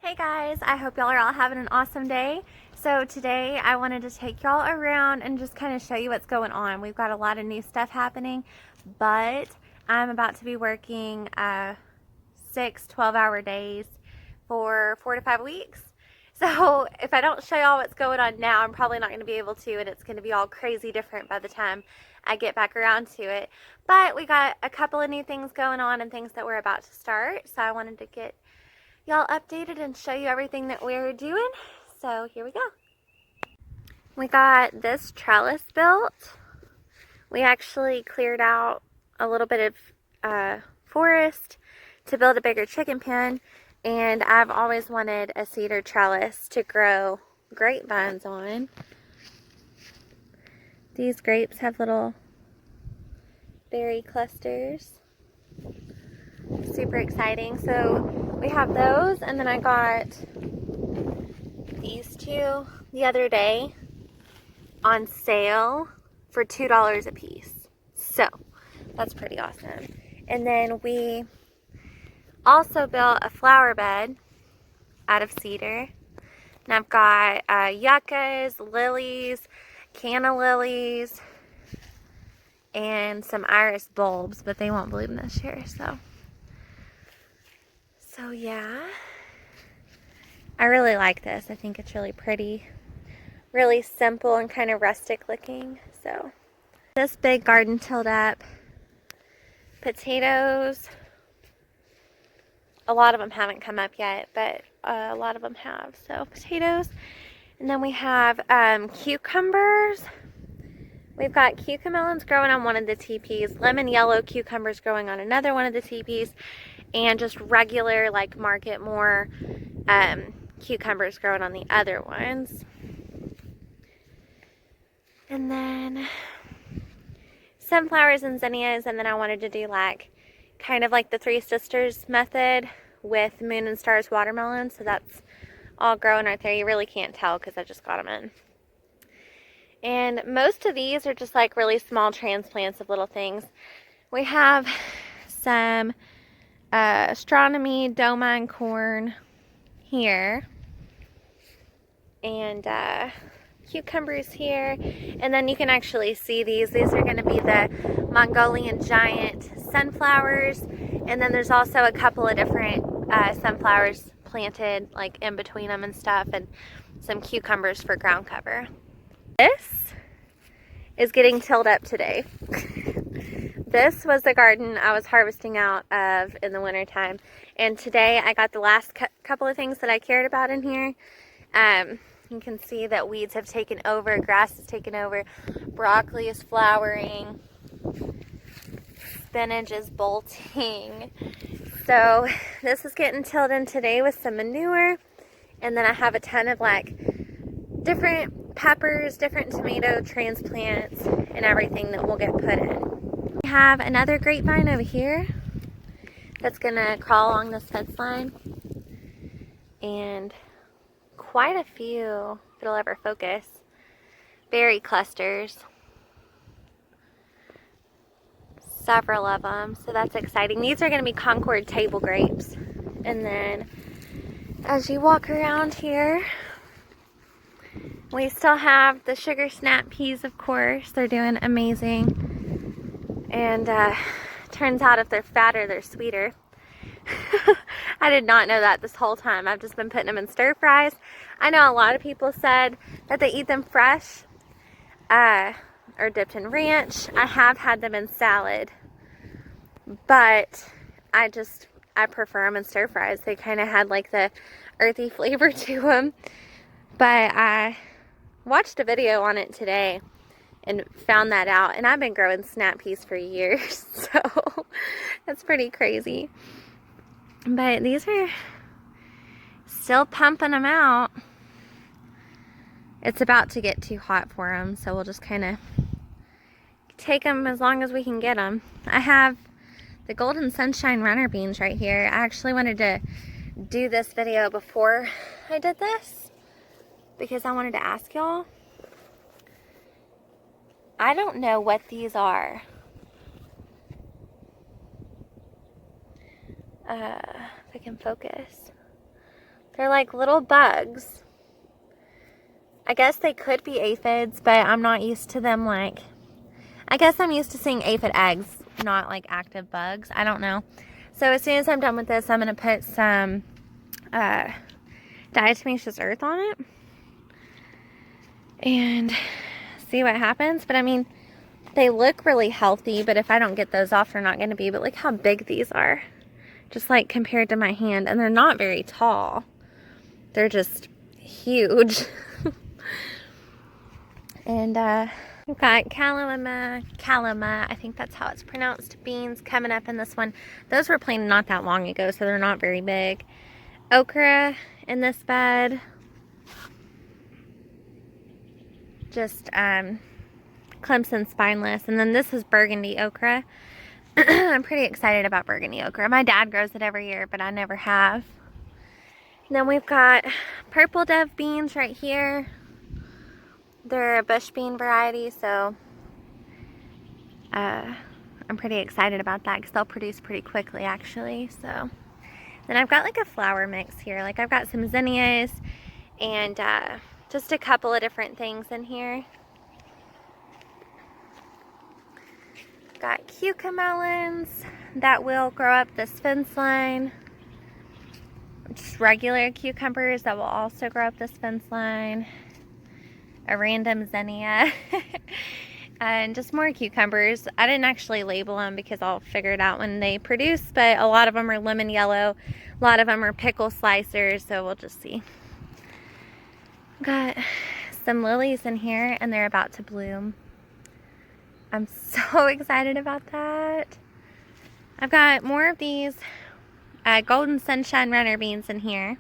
Hey guys, I hope y'all are all having an awesome day. So today I wanted to take y'all around and just kind of show you what's going on. We've got a lot of new stuff happening, but I'm about to be working 6 12-hour days for 4 to 5 weeks. So if I don't show y'all what's going on now, I'm probably not going to be able to, and it's going to be all crazy different by the time I get back around to it. But we got a couple of new things going on and things that we're about to start, so I wanted to get y'all updated and show you everything that we're doing. So here we go. We got this trellis built. We actually cleared out a little bit of forest to build a bigger chicken pen, and I've always wanted a cedar trellis to grow grapevines on. These grapes have little berry clusters. Super exciting. So we have those, and then I got these two the other day on sale for $2 a piece. So that's pretty awesome. And then we also built a flower bed out of cedar. And I've got yuccas, lilies, canna lilies, and some iris bulbs, but they won't bloom this year. So yeah, I really like this. I think it's really pretty, really simple and kind of rustic looking. So this big garden tilled up. Potatoes, a lot of them haven't come up yet, but a lot of them have. So potatoes, and then we have cucumbers. We've got cucamelons growing on one of the teepees, lemon yellow cucumbers growing on another one of the teepees, and just regular, like Market More cucumbers growing on the other ones. And then sunflowers and zinnias, and then I wanted to do like kind of like the Three Sisters method with Moon and Stars watermelon. So that's all growing right there. You really can't tell because I just got them in. And most of these are just like really small transplants of little things. We have some astronomy domine corn here, and cucumbers here, and then you can actually see these are going to be the Mongolian giant sunflowers, and then there's also a couple of different sunflowers planted like in between them and stuff, and some cucumbers for ground cover. This is getting tilled up today. This was the garden I was harvesting out of in the wintertime, and today I got the last couple of things that I cared about in here. You can see that weeds have taken over, grass has taken over, broccoli is flowering, spinach is bolting. So this is getting tilled in today with some manure, and then I have a ton of like different peppers, different tomato transplants, and everything that will get put in. We have another grapevine over here that's gonna crawl along this fence line, and quite a few, if it'll ever focus, berry clusters, several of them, so that's exciting. These are going to be Concord table grapes. And then as you walk around here, we still have the sugar snap peas, of course. They're doing amazing, and turns out if they're fatter, they're sweeter. I did not know that this whole time. I've just been putting them in stir fries. I know a lot of people said that they eat them fresh or dipped in ranch. I have had them in salad, but I prefer them in stir fries. They kind of had like the earthy flavor to them. But I watched a video on it today and found that out, and I've been growing snap peas for years, so that's pretty crazy. But these are still pumping them out. It's about to get too hot for them, so we'll just kind of take them as long as we can get them. I have the Golden Sunshine runner beans right here. I actually wanted to do this video before I did this because I wanted to ask y'all. I don't know what these are. If I can focus. They're like little bugs. I guess they could be aphids, but I'm not used to them like... I guess I'm used to seeing aphid eggs, not like active bugs. I don't know. So as soon as I'm done with this, I'm going to put some diatomaceous earth on it and see what happens. But I mean, they look really healthy, but if I don't get those off, they're not going to be. But look how big these are, just like compared to my hand. And they're not very tall. They're just huge. And we've got calama, I think that's how it's pronounced, beans coming up in this one. Those were planted not that long ago, so they're not very big. Okra in this bed. Just Clemson spineless. And then this is burgundy okra. I'm pretty excited about burgundy okra. My dad grows it every year, but I never have. And then we've got purple dove beans right here. They're a bush bean variety, so I'm pretty excited about that because they'll produce pretty quickly, actually. So then I've got like a flour mix here. Like I've got some zinnias and just a couple of different things in here. Got cucamelons that will grow up this fence line. Just regular cucumbers that will also grow up this fence line. A random zinnia. And just more cucumbers. I didn't actually label them because I'll figure it out when they produce, but a lot of them are lemon yellow. A lot of them are pickle slicers, so we'll just see. Got some lilies in here and they're about to bloom. I'm so excited about that. I've got more of these golden sunshine runner beans in here.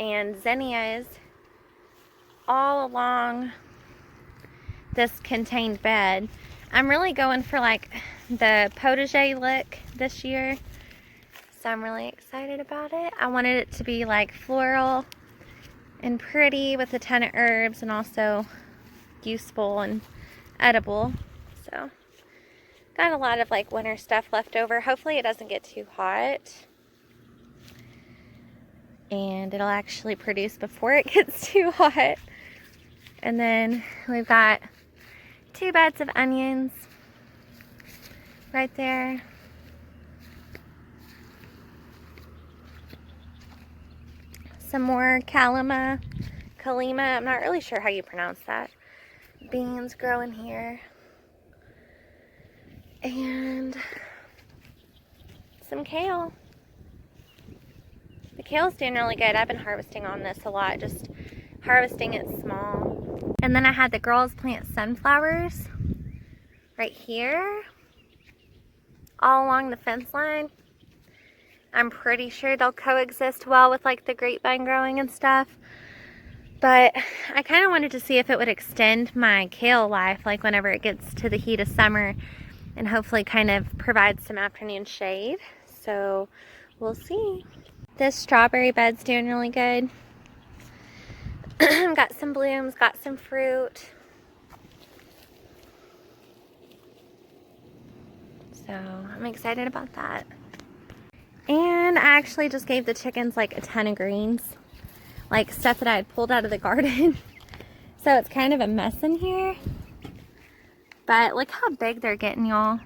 And zinnias all along this contained bed. I'm really going for like the potager look this year, so I'm really excited about it. I wanted it to be like floral and pretty with a ton of herbs and also useful and edible. So got a lot of like winter stuff left over. Hopefully it doesn't get too hot and it'll actually produce before it gets too hot. And then we've got 2 beds of onions right there. Some more kalima, I'm not really sure how you pronounce that. Beans growing here. And some kale. The kale's doing really good. I've been harvesting on this a lot, just harvesting it small. And then I had the girls plant sunflowers right here, all along the fence line. I'm pretty sure they'll coexist well with like the grapevine growing and stuff. But I kind of wanted to see if it would extend my kale life, like whenever it gets to the heat of summer, and hopefully kind of provide some afternoon shade. So we'll see. This strawberry bed's doing really good. Got some blooms, got some fruit. So I'm excited about that. And I actually just gave the chickens like a ton of greens, like stuff that I had pulled out of the garden. So it's kind of a mess in here. But look how big they're getting, y'all.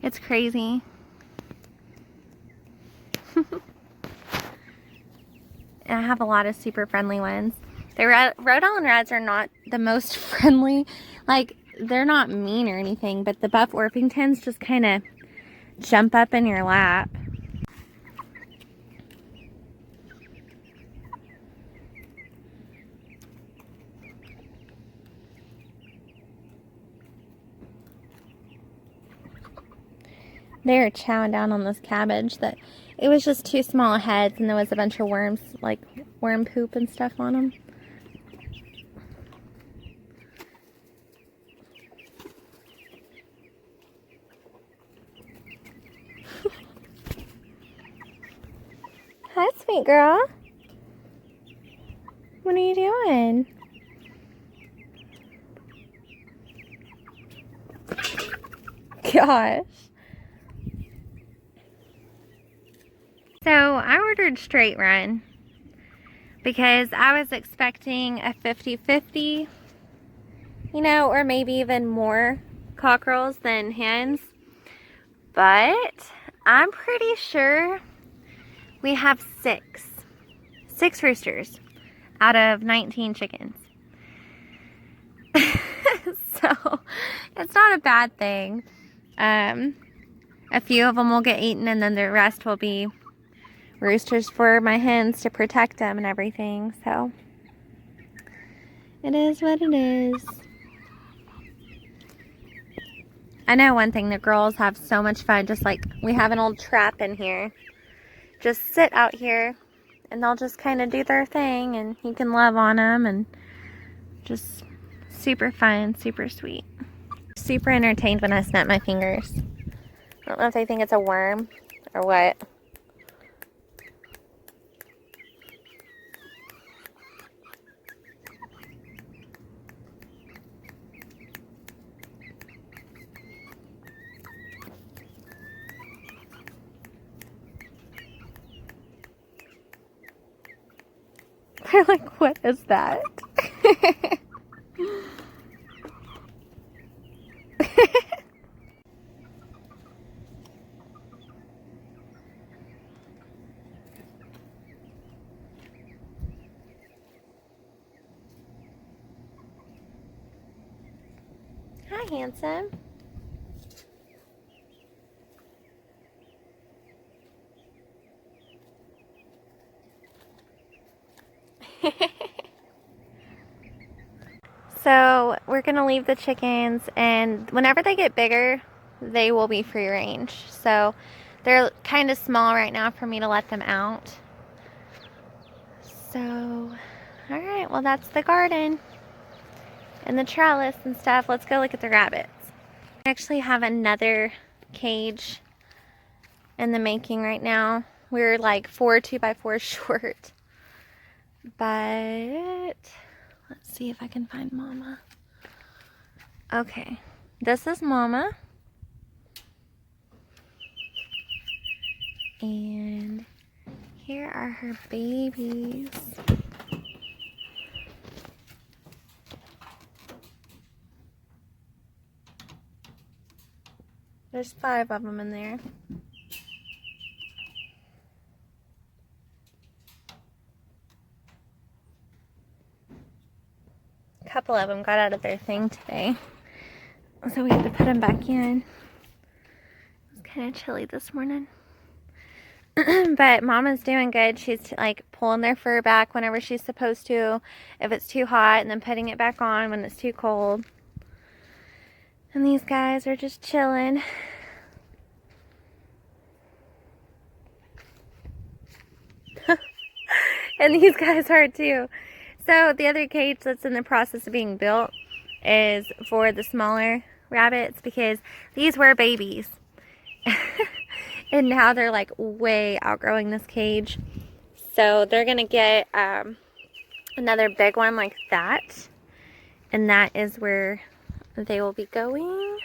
It's crazy. And I have a lot of super friendly ones. The Rhode Island Reds are not the most friendly. Like, they're not mean or anything, but the Buff Orpingtons just kind of jump up in your lap. They're chowing down on this cabbage that it was just too small heads and there was a bunch of worms, like worm poop and stuff on them. Hi, sweet girl. What are you doing? Gosh. So I ordered straight run because I was expecting a 50-50, you know, or maybe even more cockerels than hens. But I'm pretty sure we have six roosters out of 19 chickens. So it's not a bad thing. A few of them will get eaten, and then the rest will be roosters for my hens to protect them and everything. So it is what it is. I know one thing, the girls have so much fun. Just like we have an old trap in here. Just sit out here and they'll just kind of do their thing, and you can love on them, and just super fun, super sweet. Super entertained when I snap my fingers. I don't know if they think it's a worm or what. They're like, what is that? Hi, handsome. So we're gonna leave the chickens, and whenever they get bigger, they will be free range. So they're kind of small right now for me to let them out. So, all right, well, that's the garden and the trellis and stuff. Let's go look at the rabbits. I actually have another cage in the making right now. We're like 4 2x4 short, but let's see if I can find Mama. Okay, this is Mama. And here are her babies. There's 5 of them in there. A couple of them got out of their thing today, so we had to put them back in. It's kind of chilly this morning. But Mama's doing good. She's like pulling their fur back whenever she's supposed to, if it's too hot, and then putting it back on when it's too cold. And these guys are just chilling. And these guys are too. So the other cage that's in the process of being built is for the smaller rabbits, because these were babies. And now they're like way outgrowing this cage. So they're going to get another big one like that. And that is where they will be going.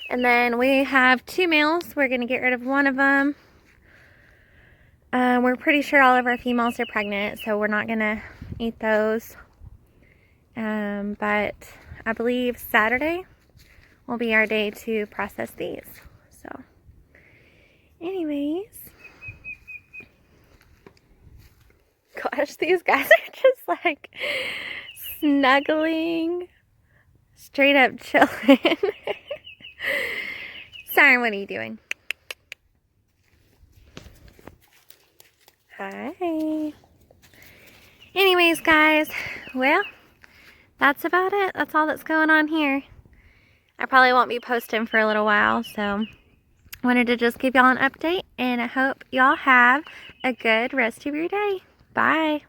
And then we have 2 males. We're going to get rid of one of them. We're pretty sure all of our females are pregnant, so we're not going to eat those. But I believe Saturday will be our day to process these. So, anyways. Gosh, these guys are just like snuggling, straight up chilling. Siren, what are you doing? Hi. Anyways, guys, well, that's about it. That's all that's going on here. I probably won't be posting for a little while, so wanted to just give y'all an update, and I hope y'all have a good rest of your day. Bye.